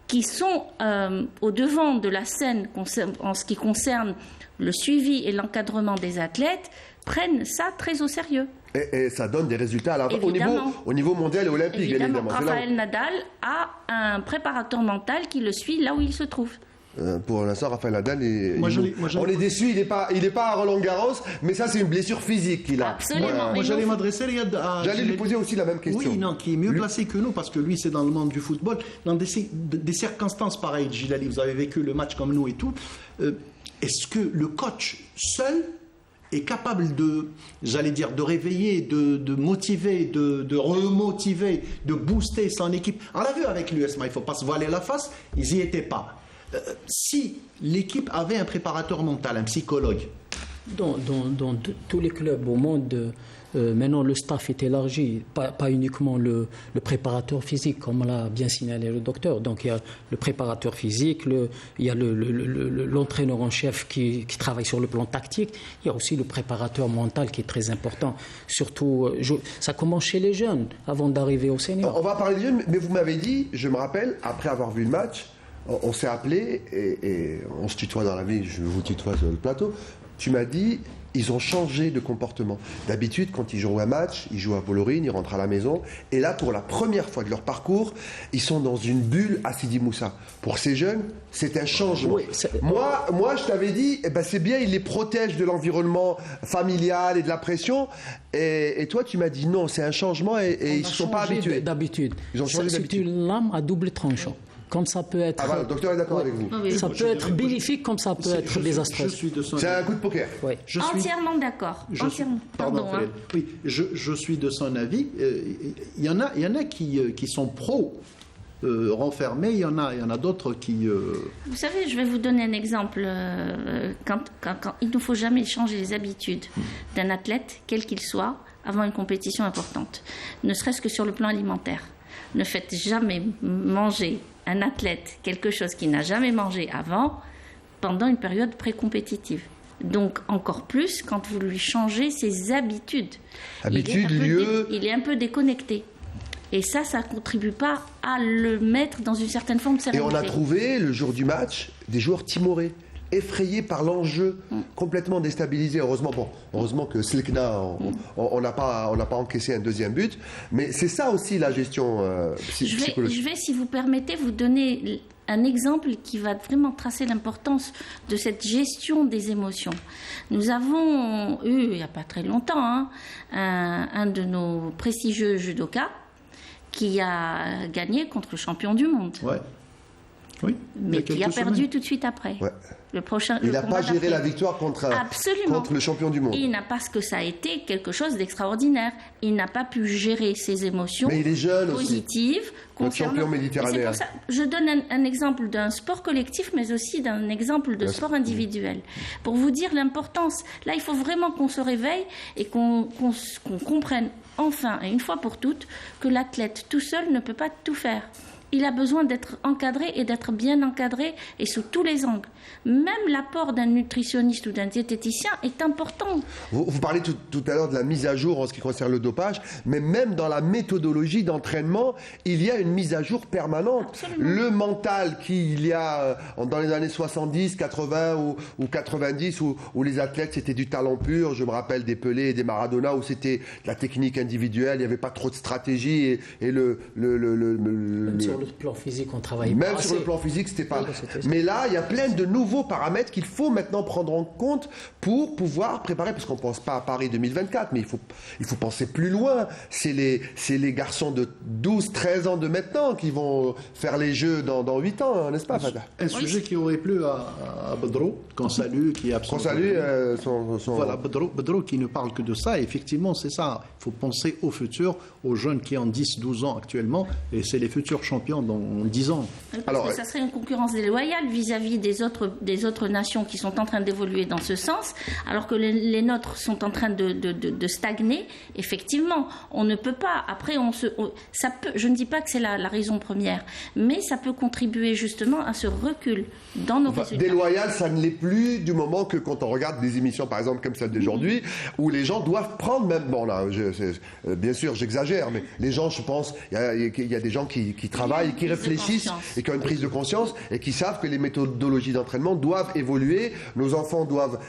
qui sont au devant de la scène en ce qui concerne le suivi et l'encadrement des athlètes prennent ça très au sérieux. Et ça donne des résultats au niveau mondial et olympique. Évidemment. Rafael Nadal a un préparateur mental qui le suit là où il se trouve. Pour l'instant, Rafael Nadal, on est déçu, il n'est pas à Roland-Garros, mais ça c'est une blessure physique qu'il a. Absolument. Moi j'allais m'adresser J'allais lui poser aussi la même question. Oui, non, qui est mieux placé que nous, parce que lui c'est dans le monde du football. Dans des circonstances pareilles, Gilali, vous avez vécu le match comme nous et tout, est-ce que le coach seul est capable de réveiller, de motiver, de remotiver, de booster son équipe? On l'a vu avec l'USMA, il ne faut pas se voiler la face, ils n'y étaient pas. Si l'équipe avait un préparateur mental, un psychologue. Dans tous les clubs au monde, maintenant le staff est élargi, pas uniquement le préparateur physique, comme l'a bien signalé le docteur. Donc il y a le préparateur physique, il y a l'entraîneur en chef qui travaille sur le plan tactique, il y a aussi le préparateur mental qui est très important. Surtout, ça commence chez les jeunes, avant d'arriver au senior. On va parler des jeunes, mais vous m'avez dit, je me rappelle, après avoir vu le match, on s'est appelé et on se tutoie dans la vie, je vous tutoie sur le plateau. Tu m'as dit, ils ont changé de comportement. D'habitude, quand ils jouent un match, ils jouent à Polorine, ils rentrent à la maison. Et là, pour la première fois de leur parcours, ils sont dans une bulle à Sidi Moussa. Pour ces jeunes, c'est un changement. Oui, moi, je t'avais dit, c'est bien, ils les protègent de l'environnement familial et de la pression. Et toi, tu m'as dit non, c'est un changement et ils ne sont pas habitués. D'habitude. Ils ont changé d'habitude. C'est une lame à double tranchant. Comme ça peut être. Le docteur est d'accord avec vous. Ça peut être bénéfique, comme ça peut être désastreux. C'est un coup de poker. Oui. Entièrement d'accord. Pardon. Oui, je suis de son avis. Il y en a qui sont pro renfermés. Il y en a d'autres qui. Vous savez, je vais vous donner un exemple. Quand il ne faut jamais changer les habitudes d'un athlète, quel qu'il soit, avant une compétition importante. Ne serait-ce que sur le plan alimentaire. Ne faites jamais manger un athlète quelque chose qu'il n'a jamais mangé avant pendant une période pré-compétitive. Donc encore plus quand vous lui changez ses habitudes. Il est un peu déconnecté. Et ça ne contribue pas à le mettre dans une certaine forme de sérénité. Et on a trouvé, le jour du match, des joueurs timorés, effrayés par l'enjeu, complètement déstabilisés. Heureusement que Slekna, on n'a pas encaissé un deuxième but, mais c'est ça aussi la gestion psychologique. Je vais, si vous permettez, vous donner un exemple qui va vraiment tracer l'importance de cette gestion des émotions. Nous avons eu, il n'y a pas très longtemps, un de nos prestigieux judokas qui a gagné contre le champion du monde. Ouais. Oui, mais qui a perdu tout de suite après. Ouais. Il n'a pas géré la victoire contre le champion du monde. Il n'a pas, parce que ça a été quelque chose d'extraordinaire. Il n'a pas pu gérer ses émotions positives. Notre champion méditerranéen. C'est pour ça, je donne un exemple d'un sport collectif, mais aussi d'un exemple de sport individuel. Pour vous dire l'importance. Là, il faut vraiment qu'on se réveille et qu'on comprenne enfin et une fois pour toutes que l'athlète tout seul ne peut pas tout faire. Il a besoin d'être encadré et d'être bien encadré et sous tous les angles. Même l'apport d'un nutritionniste ou d'un diététicien est important. Vous parlez tout à l'heure de la mise à jour en ce qui concerne le dopage, mais même dans la méthodologie d'entraînement, il y a une mise à jour permanente. Absolument. Le mental qu'il y a dans les années 70, 80 ou 90, où les athlètes c'était du talent pur, je me rappelle des Pelé et des Maradona, où c'était la technique individuelle, il n'y avait pas trop de stratégie et sur le plan physique, on travaille pas même assez. sur le plan physique, c'était pas. Mais là, il y a plein de nouveaux paramètres qu'il faut maintenant prendre en compte pour pouvoir préparer, parce qu'on pense pas à Paris 2024, mais il faut penser plus loin. C'est les garçons de 12, 13 ans de maintenant qui vont faire les Jeux dans 8 ans, n'est-ce pas, Fada? Un sujet qui aurait plu à Bedro, qu'on salue, qui est absent. Qu'on salue Voilà, Bedro qui ne parle que de ça. Et effectivement, c'est ça. Il faut penser au futur, aux jeunes qui ont 10, 12 ans actuellement, et c'est les futurs champions dans 10 ans. Alors, ça serait une concurrence déloyale vis-à-vis des autres nations qui sont en train d'évoluer dans ce sens, alors que les nôtres sont en train de stagner. Effectivement, on ne peut pas. Après, ça peut, je ne dis pas que c'est la raison première, mais ça peut contribuer justement à ce recul dans nos résultats. Déloyal, ça ne l'est plus du moment que quand on regarde des émissions, par exemple, comme celle d'aujourd'hui, où les gens doivent prendre même... Bon, là, bien sûr, j'exagère, mais les gens, je pense, il y a des gens qui travaillent, qui réfléchissent et qui ont une prise de conscience et qui savent que les méthodologies d'entraînement doivent évoluer. Nos enfants doivent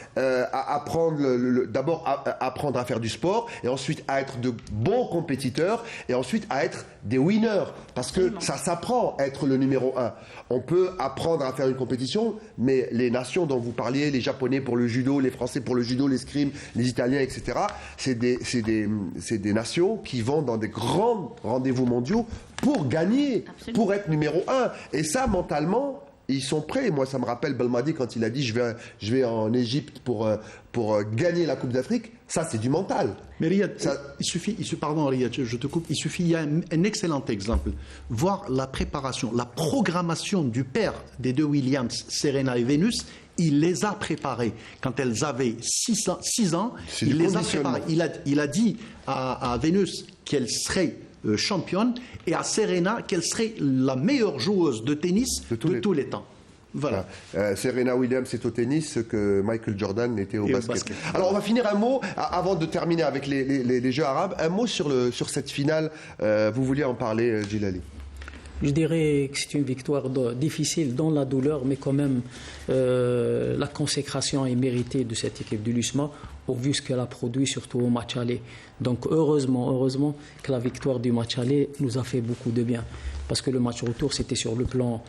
d'abord apprendre à faire du sport et ensuite à être de bons compétiteurs et ensuite à être des winners. Parce que ça s'apprend, être le numéro 1. On peut apprendre à faire une compétition, mais les nations dont vous parliez, les Japonais pour le judo, les Français pour le judo, l'escrime, les Italiens, etc., c'est des nations qui vont dans des grands rendez-vous mondiaux pour gagner, pour être numéro 1. Et ça, mentalement, ils sont prêts. Moi, ça me rappelle Belmadi quand il a dit je vais en Égypte pour gagner la Coupe d'Afrique. Ça, c'est du mental. Mais Riyad, pardon Riyad, je te coupe. Il y a un excellent exemple. Voir la préparation, la programmation du père des deux Williams, Serena et Venus. Il les a préparés. Quand elles avaient 6 ans, il les a préparés. Il a dit à Venus qu'elle serait championne et à Serena qu'elle serait la meilleure joueuse de tennis de tous les temps. Voilà. Serena Williams est au tennis, ce que Michael Jordan était au basket. Alors on va finir un mot, avant de terminer avec les Jeux arabes, un mot sur cette finale. Vous vouliez en parler, Djilali? Je dirais que c'est une victoire difficile dans la douleur, mais quand même la consécration est méritée de cette équipe de l'USMA au vu ce qu'elle a produit, surtout au match aller. Donc heureusement que la victoire du match aller nous a fait beaucoup de bien. Parce que le match retour, c'était sur le plan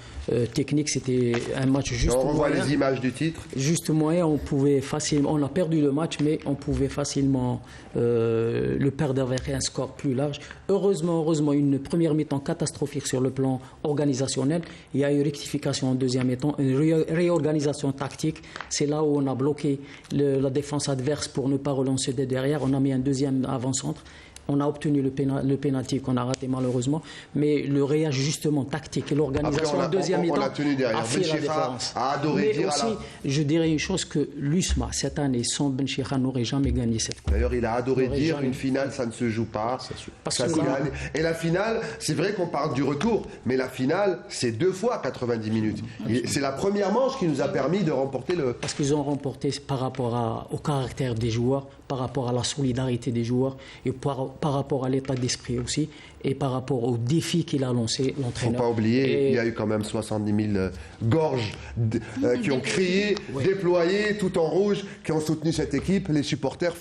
technique, c'était un match juste moyen. On voit les images du titre. Juste moyen, on a perdu le match, mais on pouvait facilement le perdre avec un score plus large. Heureusement, une première mi-temps catastrophique sur le plan organisationnel. Il y a eu rectification en deuxième mi-temps, une réorganisation tactique. C'est là où on a bloqué la défense adverse pour ne pas relancer de derrière. On a mis un deuxième avant-centre. On a obtenu le pénalty qu'on a raté malheureusement, mais le réajustement tactique et l'organisation en deuxième mi-temps a fait la différence. Mais aussi, je dirais une chose que l'USMA, cette année, sans Ben Chikha, n'aurait jamais gagné cette coupe. D'ailleurs, il a adoré dire qu'une finale, ça ne se joue pas, ça se gagne. Et la finale, c'est vrai qu'on parle du retour, mais la finale, c'est 2 fois 90 minutes. C'est la première manche qui nous a permis de remporter le... Parce qu'ils ont remporté par rapport au caractère des joueurs, par rapport à la solidarité des joueurs et par rapport à l'état d'esprit aussi et par rapport au défi qu'il a lancé l'entraîneur. Il ne faut pas oublier, il y a eu quand même 70 000 gorges qui ont crié, déployé, tout en rouge, qui ont soutenu cette équipe. Les supporters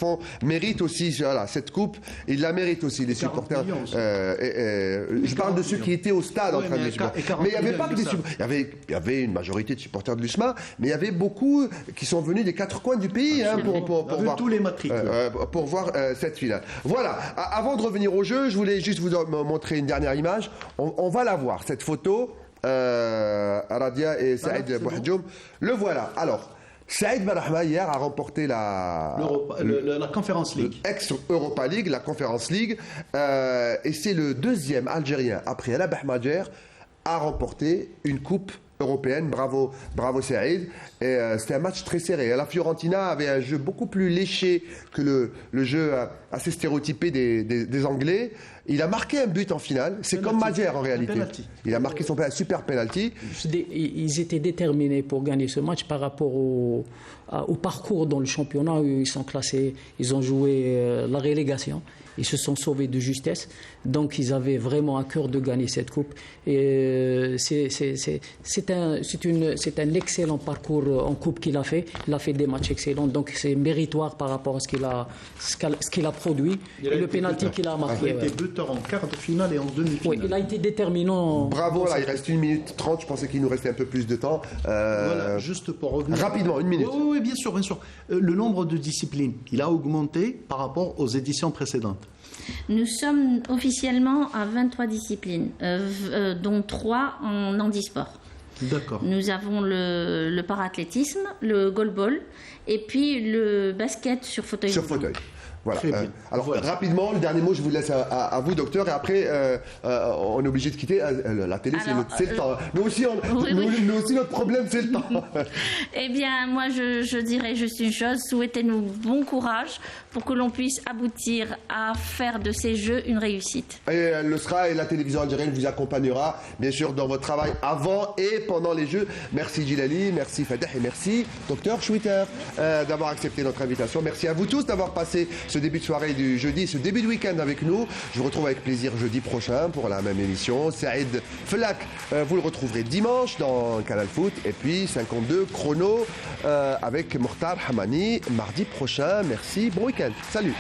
méritent aussi cette coupe. Ils la méritent aussi, les supporters. Je parle de ceux qui étaient au stade en train de les supporter. Mais il n'y avait pas que des supporters. Il y avait une majorité de supporters de l'USMA, mais il y avait beaucoup qui sont venus des 4 coins du pays pour voir tous les matricules. Pour voir cette finale. Voilà, avant de revenir au jeu, je voulais juste vous montrer une dernière image. On va la voir, cette photo. Radia et Saïd Bouhadjoum. Le voilà. Alors, Saïd Barahma hier a remporté la Conference League. Ex-Europa League, la Conference League. Et c'est le deuxième Algérien, après El Bahmadjer, à remporter une coupe européenne. Bravo Saïd. Et c'était un match très serré. La Fiorentina avait un jeu beaucoup plus léché que le jeu assez stéréotypé des Anglais. Il a marqué un but en finale. C'est comme Madjer en réalité. Il a marqué son super penalty. Ils étaient déterminés pour gagner ce match par rapport au parcours dans le championnat où ils sont classés. Ils ont joué la relégation. Ils se sont sauvés de justesse. Donc, ils avaient vraiment à cœur de gagner cette coupe. Et c'est un excellent parcours en coupe qu'il a fait. Il a fait des matchs excellents. Donc, c'est méritoire par rapport à ce qu'il a produit et le pénalty qu'il a marqué. Il a été buteur en quart de finale et en demi-finale. Oui, il a été déterminant. Bravo, là, il reste 1 minute 30. Je pensais qu'il nous restait un peu plus de temps. Voilà, juste pour revenir. Rapidement, 1 minute. Oui, bien sûr, bien sûr. Le nombre de disciplines, il a augmenté par rapport aux éditions précédentes. Nous sommes officiellement à 23 disciplines, dont 3 en handisport. D'accord. Nous avons le paraathlétisme, le goalball et puis le basket sur fauteuil. Sur fauteuil. Voilà. Alors voilà. Rapidement, le dernier mot, je vous laisse à vous, docteur. Et après, on est obligé de quitter. La télé, c'est le temps. Nous aussi, notre problème, c'est le temps. Eh bien, moi, je dirais juste une chose. Souhaitez-nous bon courage pour que l'on puisse aboutir à faire de ces Jeux une réussite. Et elle le sera, et la télévision algérienne vous accompagnera, bien sûr, dans votre travail avant et pendant les Jeux. Merci Djilali, merci Fadeh et merci docteur Schwitter d'avoir accepté notre invitation. Merci à vous tous d'avoir passé ce début de soirée du jeudi, ce début de week-end avec nous. Je vous retrouve avec plaisir jeudi prochain pour la même émission. Saïd Felak, vous le retrouverez dimanche dans Canal Foot. Et puis 52 chrono avec Mokhtar Hamani mardi prochain. Merci, bon week-end. Salut.